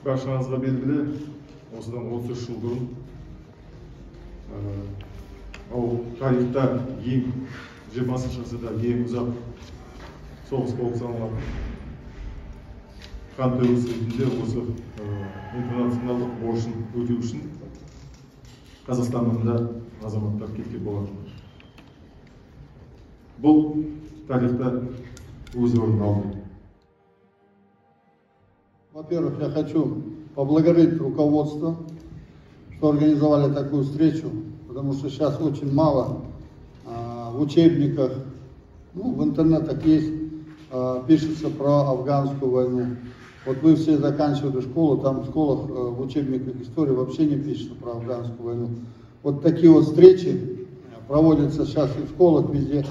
Barchangizga belgili, осыдан 33 жыл бұрын тарихта 20 ғасырда ең ұзақ соғыс болып саналатын қантөгіс ретінде осы интернационалдық борышын өтеу үшін Қазақстаннан да азаматтар кеткен болатын. Бұл тарихта өз орнын алды. Во-первых, я хочу поблагодарить руководство, что организовали такую встречу, потому что сейчас очень мало в учебниках, в интернетах есть, пишется про афганскую войну. Вот вы все заканчивали школу, там в школах, в учебниках истории вообще не пишется про афганскую войну. Вот такие вот встречи проводятся сейчас и в школах везде.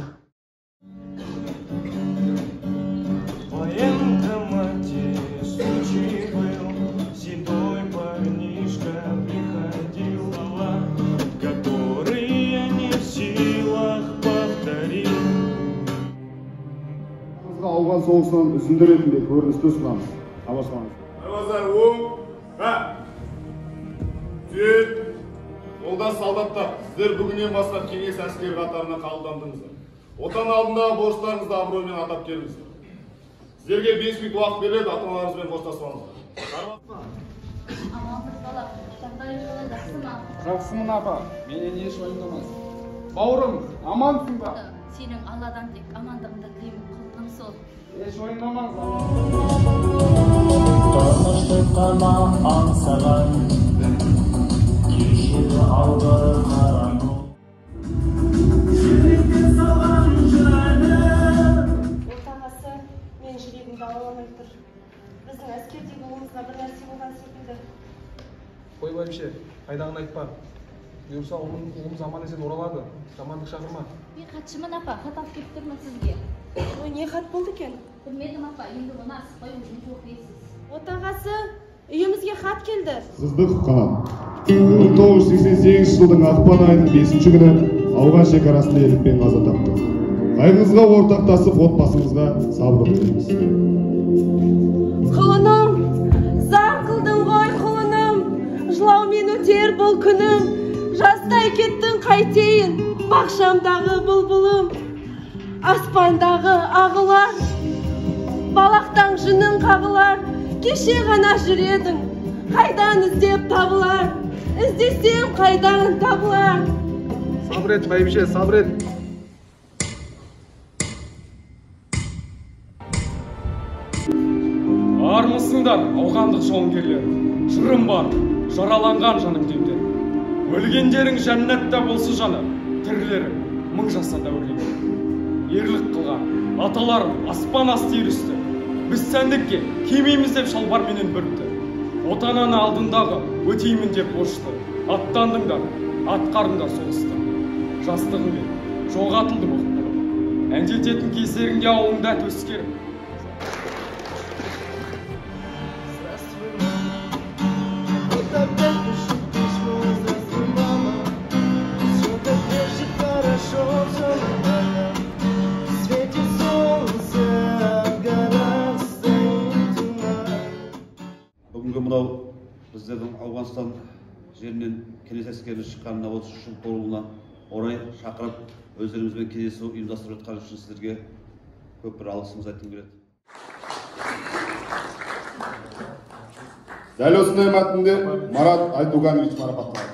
Ауған соғысынан үзінді ретінде көріністі ұсынамыз. Алашылаңыз. Назар оң, түйет, жолдас солдаттар, сіздер бүгіннен бастап кеңес әскер қатарына қабылдандыңыздар. Отан алдындағы борыштарыңызды абыроймен атап келіңіздер. Сіздерге 5 минут уақыт беріледі, ата-аналарыңызбен қоштасыңыздар. Жақсымын апа, менен еш ойындамас. Бауырым, амансың ба? Сенің Алладан тек амандығыңды тілеймін, құлқым сол. Еш ойындамас. Тұрмышты қама аңсаған, кешегі алды қарану. Жүректе салған жүрәні. Отағасы мен жүрегімді ауламай тұр. Біздің әскердегі ұлымызға бір нәрсе болған секілді. Қой бәйбіше, қайдағын айтпа. Бұйырса ұлымыз аман есен оралады. Жамандық шақырма. Мен хатшымын апа, хат алып келіп тұрмын сізге. Ой, не хат болды екен? Білмедім апа, енді оны асықпай өзіңіз оқисыз. Отағасы, үйімізге хат келді. Сыздықов Қанат. 1988 жылдың ақпан айының 5-ші күні ауған шекарасында ерлікпен қаза тапты. Қайғыңызға ортақтасып, отбасыңызға сабыр тілейміз. Құлыным, заң қылдың ғой құлыным, жылаумен өтер бұл күнім, жастай кеттің қайтейін, бақшамдағы бұлбұлым, аспандағы ағылар, балақтан жының қағылар, кеше ғана жүредің, қайдан іздеп табылар, іздесем қайдан табылар. Сабыр ет, бәйбіше, сабыр ет. Армысыңдар, ауғандық жауынгерлер. Жырым бар, жараланған жаным демде. Өлгендерің жәннатта болсы жаны, тірілерің мың жаста дәуірлеген. Ерлік қылған, аталарым аспан асты ерісті. Біз сәндікке кемейміз деп шалбарменен бүріпті. Отананы алдындағы өтеймін деп борышты. Аттандыңдар, атқарыңдар соғысты. Жастығымен жоғатылдым оқытылым. Әндететін кездеріңде ауылыңда төскерім. Бүгінгі мынау біздердің Ауғанстан жерінен кеңес әскерінің шыққанына 33 жыл толуына орай шақырып, өздеріңізбен кездесу ұйымдастырып жатқан үшін сіздерге көп бір алғысымызды айтқым келеді. Дәл осындай мәтінде Марат Айтуганович марапатталды.